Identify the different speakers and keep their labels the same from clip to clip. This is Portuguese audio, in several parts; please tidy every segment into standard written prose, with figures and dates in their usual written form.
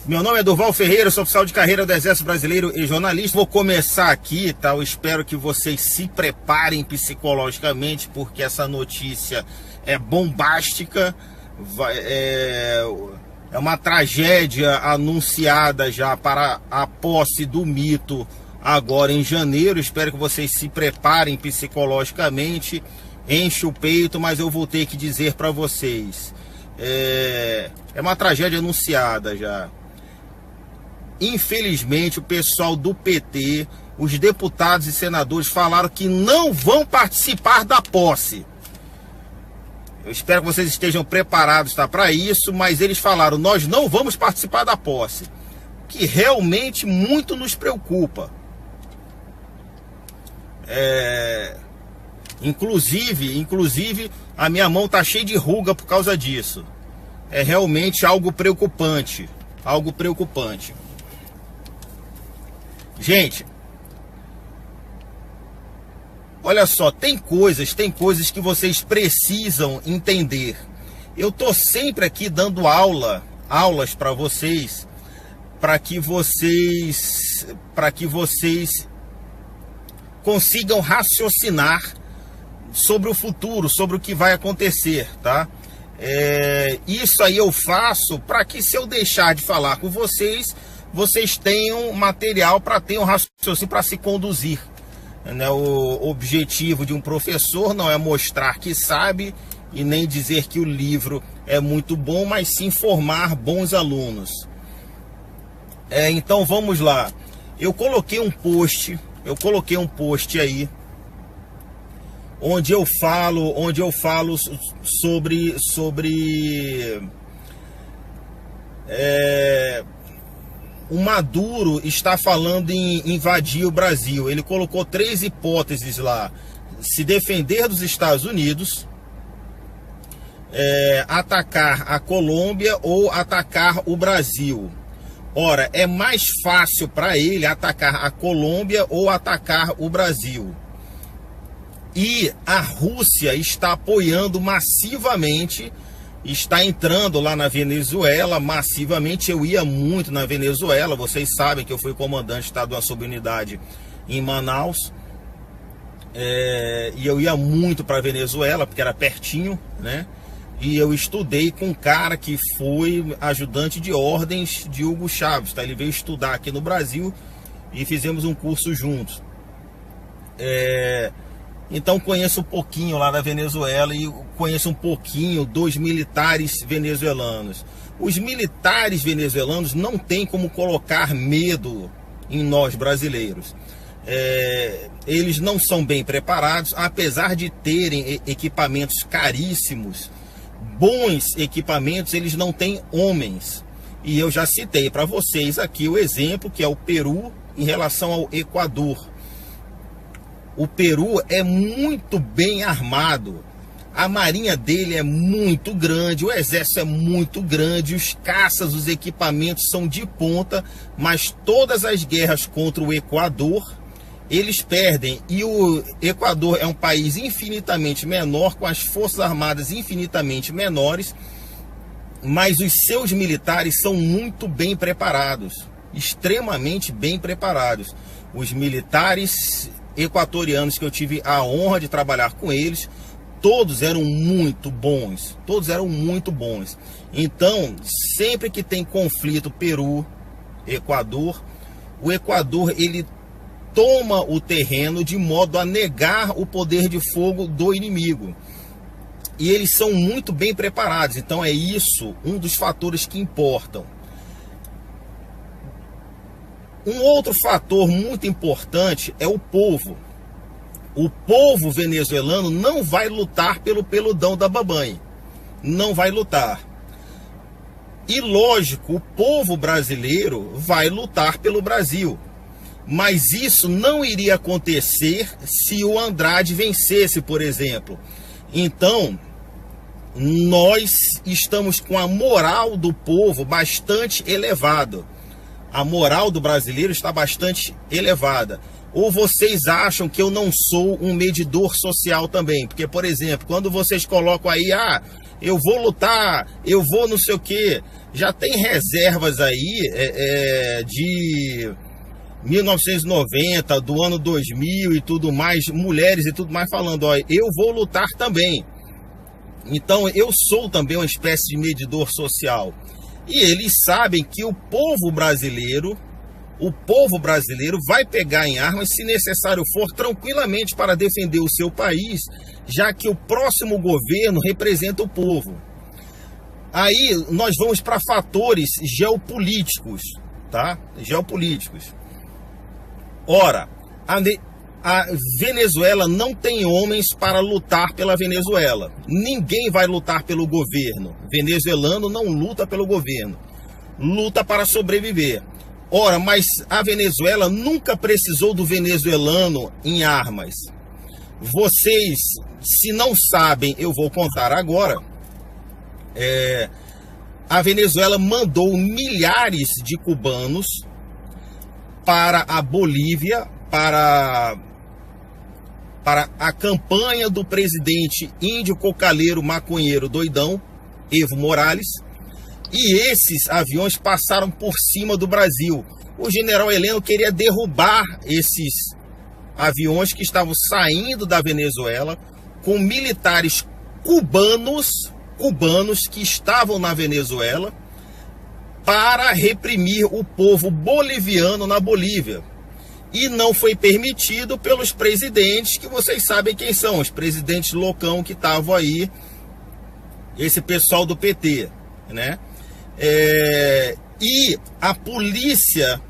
Speaker 1: Meu nome é Durval Ferreira, sou oficial de carreira do Exército Brasileiro e jornalista. Vou começar aqui, tá? Eu espero que vocês se preparem psicologicamente, porque essa notícia é bombástica. É uma tragédia anunciada já para a posse do mito agora em janeiro. Espero que vocês se preparem psicologicamente. Enche o peito, mas eu vou ter que dizer para vocês. É uma tragédia anunciada já. Infelizmente, o pessoal do PT, os deputados e senadores falaram que não vão participar da posse. Eu espero que vocês estejam preparados, tá, para isso, mas eles falaram, nós não vamos participar da posse, que realmente muito nos preocupa. Inclusive, a minha mão tá cheia de ruga por causa disso. É realmente algo preocupante, algo preocupante. Gente, olha só, tem coisas que vocês precisam entender. Eu tô sempre aqui dando aulas para vocês, para que vocês consigam raciocinar sobre o futuro, sobre o que vai acontecer, tá? Isso aí eu faço para que, se eu deixar de falar com vocês, vocês tenham material para ter um raciocínio para se conduzir. O objetivo de um professor não é mostrar que sabe e nem dizer que o livro é muito bom, mas sim formar bons alunos. Então vamos lá. Eu coloquei um post aí onde eu falo sobre o Maduro está falando em invadir o Brasil. Ele colocou 3 hipóteses lá: se defender dos Estados Unidos, atacar a Colômbia ou atacar o Brasil. Ora, é mais fácil para ele atacar a Colômbia ou atacar o Brasil. E a Rússia está apoiando massivamente, está entrando lá na Venezuela massivamente. Eu ia muito na Venezuela, vocês sabem que eu fui comandante de estado de uma subunidade em Manaus. E eu ia muito para a Venezuela, porque era pertinho, né? E eu estudei com um cara que foi ajudante de ordens de Hugo Chávez, tá? Ele veio estudar aqui no Brasil e fizemos um curso juntos. Então conheço um pouquinho lá da Venezuela e conheço um pouquinho dos militares venezuelanos. Os militares venezuelanos não têm como colocar medo em nós brasileiros. Eles não são bem preparados, apesar de terem equipamentos caríssimos, bons equipamentos, eles não têm homens. E eu já citei para vocês aqui o exemplo que é o Peru em relação ao Equador. O Peru é muito bem armado, a marinha dele é muito grande, o exército é muito grande, os caças, os equipamentos são de ponta, mas todas as guerras contra o Equador, eles perdem. E o Equador é um país infinitamente menor, com as forças armadas infinitamente menores, mas os seus militares são muito bem preparados, extremamente bem preparados. Os militares equatorianos que eu tive a honra de trabalhar com eles, todos eram muito bons, Então, sempre que tem conflito Peru, Equador, o Equador ele toma o terreno de modo a negar o poder de fogo do inimigo. E eles são muito bem preparados, então é isso um dos fatores que importam. Um outro fator muito importante é o povo. O povo venezuelano não vai lutar pelo peludão da babanha. Não vai lutar. E lógico, o povo brasileiro vai lutar pelo Brasil. Mas isso não iria acontecer se o Andrade vencesse, por exemplo. Então, nós estamos com a moral do povo bastante elevada. A moral do brasileiro está bastante elevada. Ou vocês acham que eu não sou um medidor social também? Porque, por exemplo, quando vocês colocam aí, eu vou lutar, eu vou não sei o que. Já tem reservas aí de 1990, do ano 2000 e tudo mais, mulheres e tudo mais falando, ó, eu vou lutar também. Então eu sou também uma espécie de medidor social. E eles sabem que o povo brasileiro vai pegar em armas, se necessário for, tranquilamente para defender o seu país, já que o próximo governo representa o povo. Aí nós vamos para fatores geopolíticos, tá? Geopolíticos. Ora, a Venezuela não tem homens para lutar pela Venezuela. Ninguém vai lutar pelo governo. Venezuelano não luta pelo governo. Luta para sobreviver. Ora, mas a Venezuela nunca precisou do venezuelano em armas. Vocês, se não sabem, eu vou contar agora. A Venezuela mandou milhares de cubanos para a Bolívia, para a campanha do presidente índio cocaleiro maconheiro doidão, Evo Morales. E esses aviões passaram por cima do Brasil. O general Heleno queria derrubar esses aviões que estavam saindo da Venezuela com militares cubanos que estavam na Venezuela para reprimir o povo boliviano na Bolívia. E não foi permitido pelos presidentes, que vocês sabem quem são, os presidentes loucão que estavam aí, esse pessoal do PT, né? E a polícia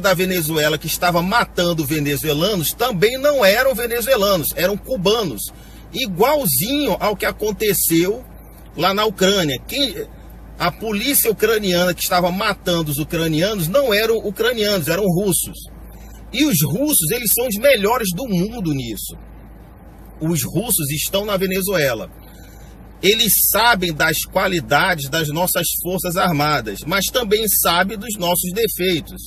Speaker 1: da Venezuela que estava matando venezuelanos também não eram venezuelanos, eram cubanos, igualzinho ao que aconteceu lá na Ucrânia. A polícia ucraniana que estava matando os ucranianos não eram ucranianos, eram russos. E os russos, eles são os melhores do mundo nisso. Os russos estão na Venezuela. Eles sabem das qualidades das nossas forças armadas, mas também sabem dos nossos defeitos.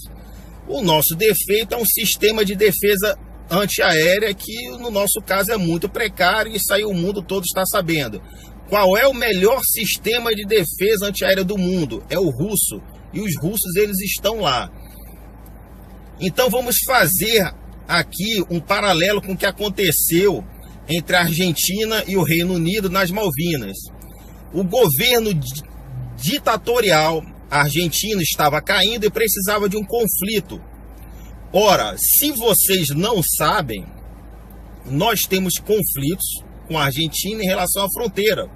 Speaker 1: O nosso defeito é um sistema de defesa antiaérea que, no nosso caso, é muito precário, e isso aí o mundo todo está sabendo. Qual é o melhor sistema de defesa antiaérea do mundo? É o russo. E os russos, eles estão lá. Então vamos fazer aqui um paralelo com o que aconteceu entre a Argentina e o Reino Unido nas Malvinas. O governo ditatorial argentino estava caindo e precisava de um conflito. Ora, se vocês não sabem, nós temos conflitos com a Argentina em relação à fronteira.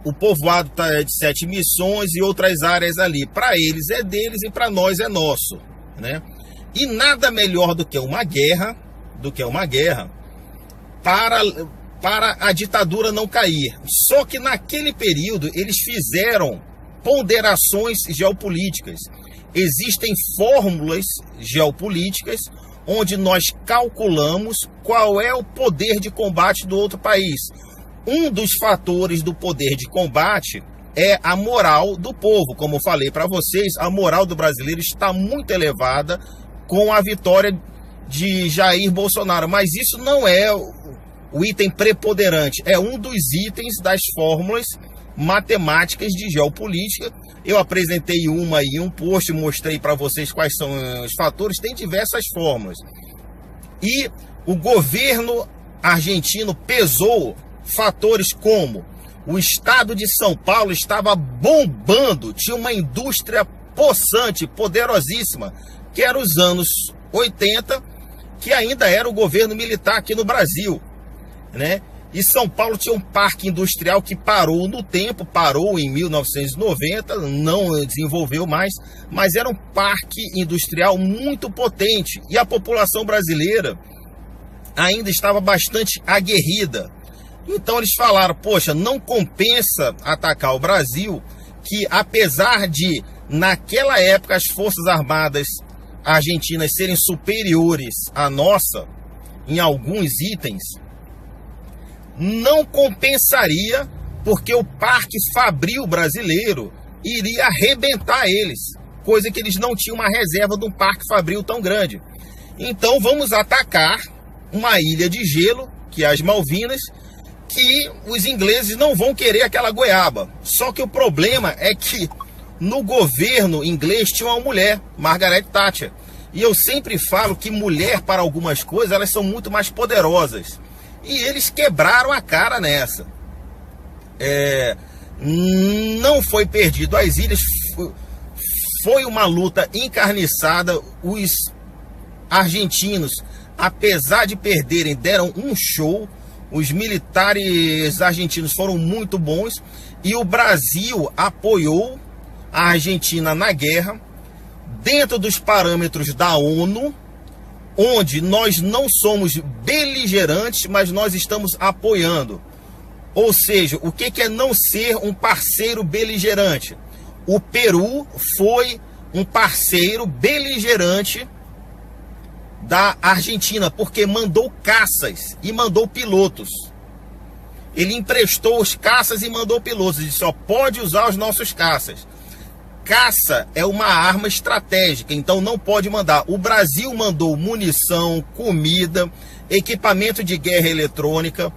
Speaker 1: O povoado está de 7 Missões e outras áreas ali. Para eles é deles e para nós é nosso, né? E nada melhor do que uma guerra, para a ditadura não cair. Só que naquele período eles fizeram ponderações geopolíticas. Existem fórmulas geopolíticas onde nós calculamos qual é o poder de combate do outro país. Um dos fatores do poder de combate é a moral do povo. Como eu falei para vocês, a moral do brasileiro está muito elevada com a vitória de Jair Bolsonaro. Mas isso não é o item preponderante, é um dos itens das fórmulas matemáticas de geopolítica. Eu apresentei uma aí, um post, mostrei para vocês quais são os fatores, tem diversas fórmulas. E o governo argentino pesou fatores como o estado de São Paulo estava bombando, tinha uma indústria possante, poderosíssima, que era os anos 80, que ainda era o governo militar aqui no Brasil, né? E São Paulo tinha um parque industrial que parou no tempo, parou em 1990, não desenvolveu mais, mas era um parque industrial muito potente e a população brasileira ainda estava bastante aguerrida. Então eles falaram, poxa, não compensa atacar o Brasil, que apesar de naquela época as forças armadas argentinas serem superiores à nossa em alguns itens, não compensaria, porque o parque fabril brasileiro iria arrebentar eles, coisa que eles não tinham uma reserva de um parque fabril tão grande. Então vamos atacar uma ilha de gelo, que é as Malvinas, que os ingleses não vão querer aquela goiaba. Só que o problema é que no governo inglês tinha uma mulher, Margaret Thatcher. E eu sempre falo que mulher, para algumas coisas, elas são muito mais poderosas. E eles quebraram a cara nessa. Não foi perdido as ilhas, foi uma luta encarniçada. Os argentinos, apesar de perderem, deram um show. Os militares argentinos foram muito bons. E o Brasil apoiou a Argentina na guerra, dentro dos parâmetros da ONU, onde nós não somos beligerantes, mas nós estamos apoiando. Ou seja, o que é não ser um parceiro beligerante? O Peru foi um parceiro beligerante da Argentina, porque mandou caças e mandou pilotos. Ele emprestou os caças e mandou pilotos. Ele disse, ó, pode usar os nossos caças. Caça é uma arma estratégica, então não pode mandar. O Brasil mandou munição, comida, equipamento de guerra eletrônica,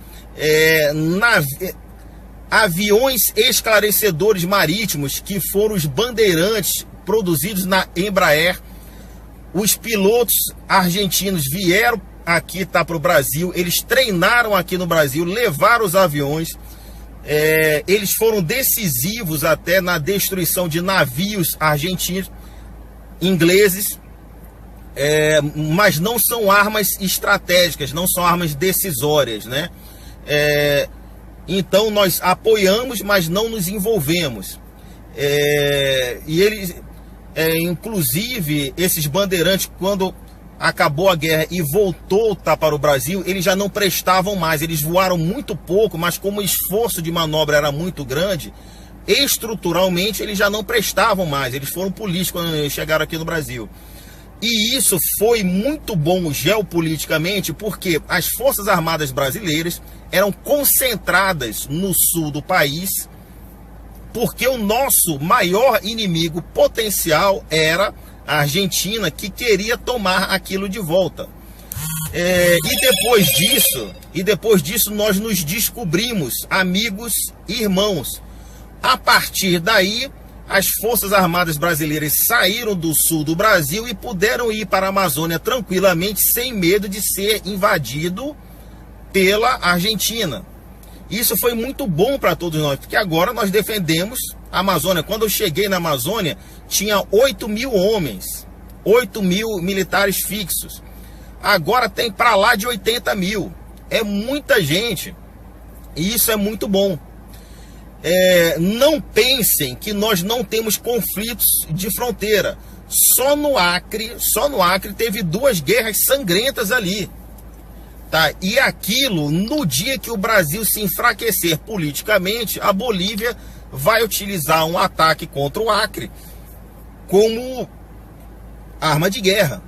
Speaker 1: aviões esclarecedores marítimos, que foram os bandeirantes produzidos na Embraer. Os pilotos argentinos vieram aqui para o Brasil, eles treinaram aqui no Brasil, levaram os aviões. Eles foram decisivos até na destruição de navios argentinos, ingleses, mas não são armas estratégicas, não são armas decisórias, né? Então nós apoiamos, mas não nos envolvemos. E eles, inclusive, esses bandeirantes, quando acabou a guerra e voltou para o Brasil, eles já não prestavam mais. Eles voaram muito pouco, mas como o esforço de manobra era muito grande, estruturalmente eles já não prestavam mais. Eles foram políticos quando chegaram aqui no Brasil. E isso foi muito bom geopoliticamente, porque as Forças Armadas brasileiras eram concentradas no sul do país, porque o nosso maior inimigo potencial era a Argentina, que queria tomar aquilo de volta. E depois disso nós nos descobrimos amigos e irmãos. A partir daí, as Forças Armadas brasileiras saíram do sul do Brasil e puderam ir para a Amazônia tranquilamente, sem medo de ser invadido pela Argentina. Isso foi muito bom para todos nós, porque agora nós defendemos a Amazônia. Quando eu cheguei na Amazônia, tinha 8 mil homens, 8 mil militares fixos. Agora tem para lá de 80 mil. É muita gente. E isso é muito bom. Não pensem que nós não temos conflitos de fronteira. Só no Acre teve 2 guerras sangrentas ali. Tá? E aquilo, no dia que o Brasil se enfraquecer politicamente, a Bolívia vai utilizar um ataque contra o Acre como arma de guerra.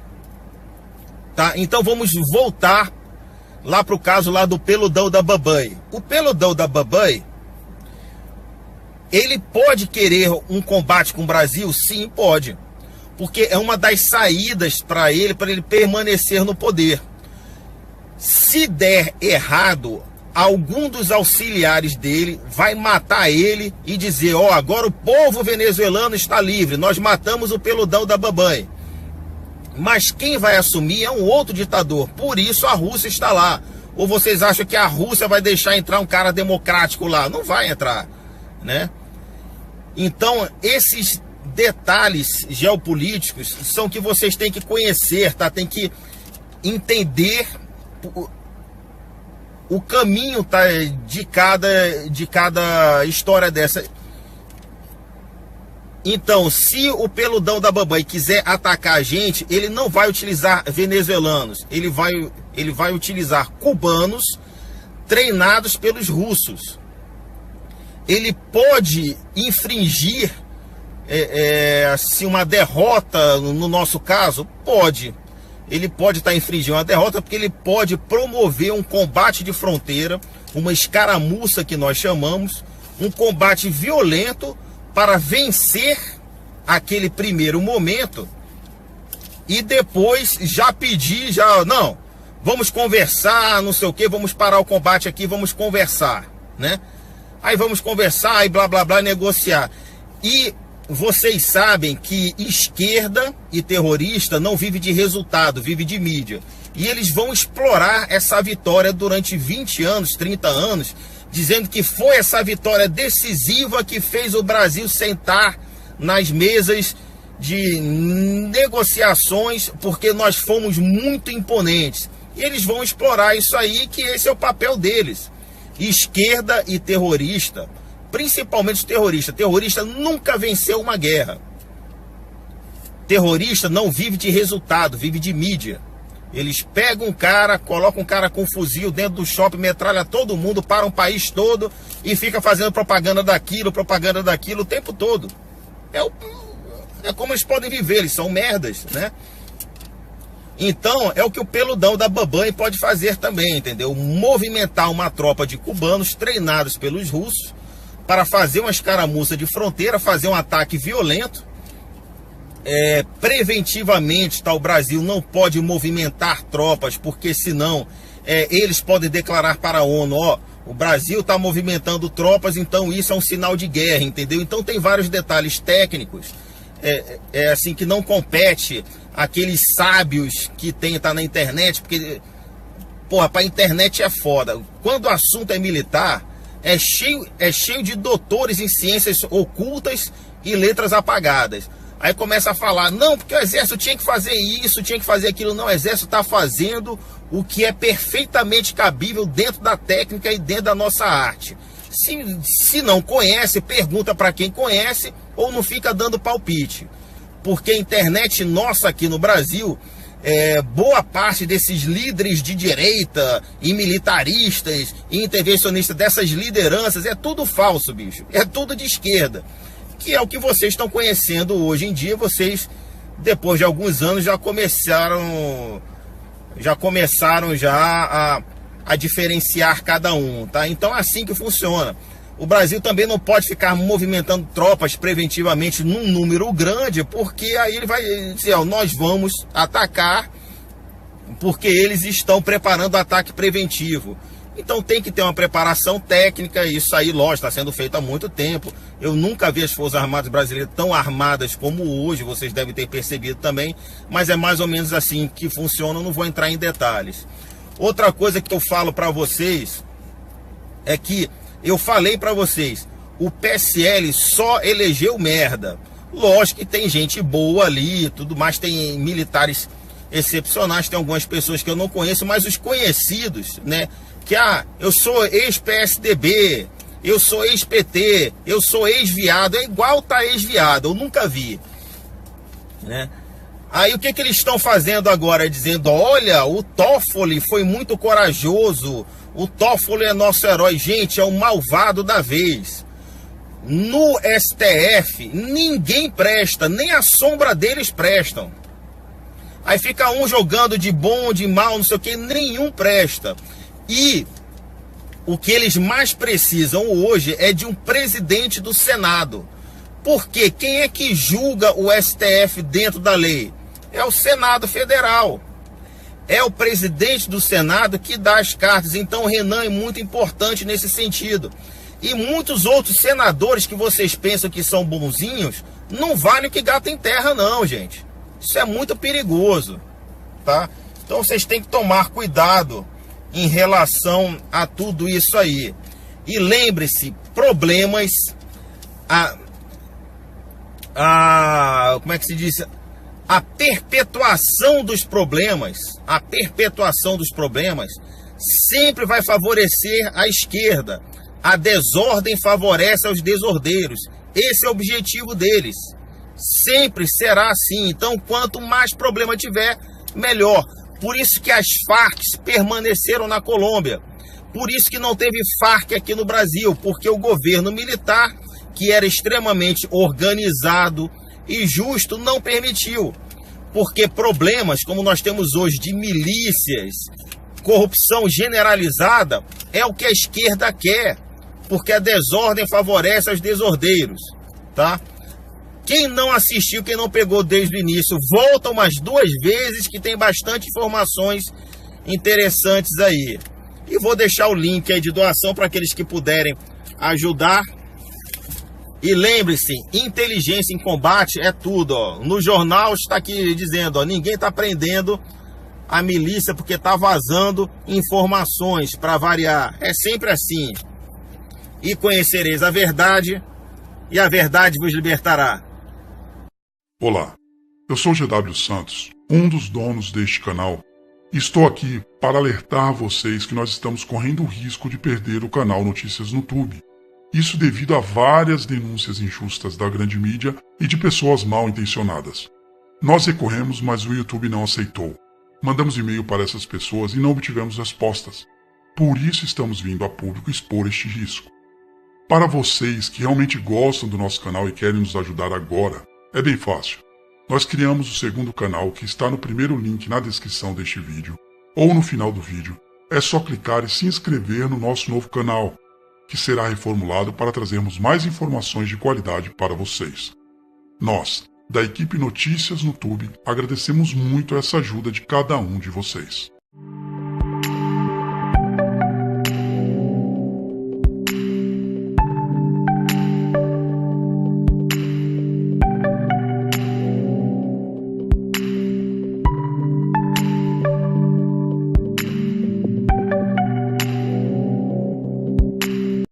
Speaker 1: Tá? Então vamos voltar lá para o caso lá do peludão da Babai. O peludão da Babai, ele pode querer um combate com o Brasil? Sim, pode. Porque é uma das saídas para ele permanecer no poder. Se der errado, algum dos auxiliares dele vai matar ele e dizer, ó, agora o povo venezuelano está livre, nós matamos o peludão da Babai. Mas quem vai assumir é um outro ditador, por isso a Rússia está lá. Ou vocês acham que a Rússia vai deixar entrar um cara democrático lá? Não vai entrar, né? Então, esses detalhes geopolíticos são que vocês têm que conhecer, tá? Tem que entender o caminho, tá, de cada história dessa. Então, se o peludão da Babai quiser atacar a gente, ele não vai utilizar venezuelanos, ele vai utilizar cubanos treinados pelos russos. Ele pode infringir assim, uma derrota, no nosso caso, pode. Ele pode estar infringindo uma derrota, porque ele pode promover um combate de fronteira, uma escaramuça que nós chamamos, um combate violento para vencer aquele primeiro momento e depois já pedir, não, vamos conversar, não sei o que, vamos parar o combate aqui, vamos conversar, né? Aí vamos conversar e blá blá blá, negociar. E vocês sabem que esquerda e terrorista não vive de resultado, vive de mídia. E eles vão explorar essa vitória durante 20 anos, 30 anos, dizendo que foi essa vitória decisiva que fez o Brasil sentar nas mesas de negociações, porque nós fomos muito imponentes. E eles vão explorar isso aí, que esse é o papel deles. Esquerda e terrorista, principalmente terrorista. Terrorista nunca venceu uma guerra. Terrorista não vive de resultado, vive de mídia. Eles pegam um cara, colocam um cara com um fuzil dentro do shopping, metralha todo mundo, para um país todo e fica fazendo propaganda daquilo o tempo todo. É como eles podem viver, eles são merdas, né? Então, é o que o peludão da Baban pode fazer também, entendeu? Movimentar uma tropa de cubanos treinados pelos russos para fazer uma escaramuça de fronteira, fazer um ataque violento. Preventivamente, o Brasil não pode movimentar tropas, porque senão eles podem declarar para a ONU, ó, o Brasil está movimentando tropas, então isso é um sinal de guerra, entendeu? Então tem vários detalhes técnicos, assim, que não compete aqueles sábios que tá na internet, porque, porra, pra internet é foda. Quando o assunto é militar, é cheio de doutores em ciências ocultas e letras apagadas. Aí começa a falar, não, porque o exército tinha que fazer isso, tinha que fazer aquilo. Não, o exército está fazendo o que é perfeitamente cabível dentro da técnica e dentro da nossa arte. Se não conhece, pergunta para quem conhece ou não fica dando palpite. Porque a internet nossa aqui no Brasil, boa parte desses líderes de direita e militaristas e intervencionistas, dessas lideranças, é tudo falso, bicho. É tudo de esquerda. Que é o que vocês estão conhecendo hoje em dia. Vocês, depois de alguns anos, já começaram a diferenciar cada um, tá? Então é assim que funciona. O Brasil também não pode ficar movimentando tropas preventivamente num número grande, porque aí ele vai dizer, ó, nós vamos atacar porque eles estão preparando o ataque preventivo. Então tem que ter uma preparação técnica, e isso aí, lógico, está sendo feito há muito tempo. Eu nunca vi as Forças Armadas brasileiras tão armadas como hoje, vocês devem ter percebido também, mas é mais ou menos assim que funciona, eu não vou entrar em detalhes. Outra coisa que eu falo para vocês é que eu falei para vocês, o PSL só elegeu merda. Lógico que tem gente boa ali, tudo mais, tem militares excepcionais, tem algumas pessoas que eu não conheço, mas os conhecidos, né? Que, eu sou ex-PSDB, eu sou ex-PT, eu sou ex-viado, é igual tá ex-viado, eu nunca vi, né? Aí o que eles estão fazendo agora? Dizendo, olha, o Toffoli foi muito corajoso, o Toffoli é nosso herói. Gente, é o malvado da vez. No STF, ninguém presta, nem a sombra deles prestam. Aí fica um jogando de bom, de mal, não sei o que, nenhum presta. E o que eles mais precisam hoje é de um presidente do Senado. Porque quem é que julga o STF dentro da lei? É o Senado Federal. É o presidente do Senado que dá as cartas. Então o Renan é muito importante nesse sentido. E muitos outros senadores que vocês pensam que são bonzinhos, não valem que gato em terra não, gente. Isso é muito perigoso, tá? Então vocês têm que tomar cuidado em relação a tudo isso aí. E lembre-se, problemas, como é que se diz? A perpetuação dos problemas, sempre vai favorecer a esquerda. A desordem favorece aos desordeiros. Esse é o objetivo deles. Sempre será assim. Então, quanto mais problema tiver, melhor. Por isso que as Farc permaneceram na Colômbia. Por isso que não teve Farc aqui no Brasil. Porque o governo militar, que era extremamente organizado e justo, não permitiu. Porque problemas como nós temos hoje de milícias, corrupção generalizada, é o que a esquerda quer. Porque a desordem favorece aos desordeiros, tá? Quem não assistiu, quem não pegou desde o início, volta umas 2 vezes, que tem bastante informações interessantes aí. E vou deixar o link aí de doação para aqueles que puderem ajudar. E lembre-se, inteligência em combate é tudo, ó. No jornal está aqui dizendo, ó, ninguém está prendendo a milícia porque está vazando informações, para variar. É sempre assim. E conhecereis a verdade, e a verdade vos libertará.
Speaker 2: Olá, eu sou GW Santos, um dos donos deste canal, e estou aqui para alertar vocês que nós estamos correndo o risco de perder o canal Notícias no YouTube. Isso devido a várias denúncias injustas da grande mídia e de pessoas mal intencionadas. Nós recorremos, mas o YouTube não aceitou. Mandamos e-mail para essas pessoas e não obtivemos respostas. Por isso estamos vindo a público expor este risco. Para vocês que realmente gostam do nosso canal e querem nos ajudar agora, é bem fácil. Nós criamos o segundo canal que está no primeiro link na descrição deste vídeo, ou no final do vídeo. É só clicar e se inscrever no nosso novo canal, que será reformulado para trazermos mais informações de qualidade para vocês. Nós, da equipe Notícias no YouTube, agradecemos muito essa ajuda de cada um de vocês.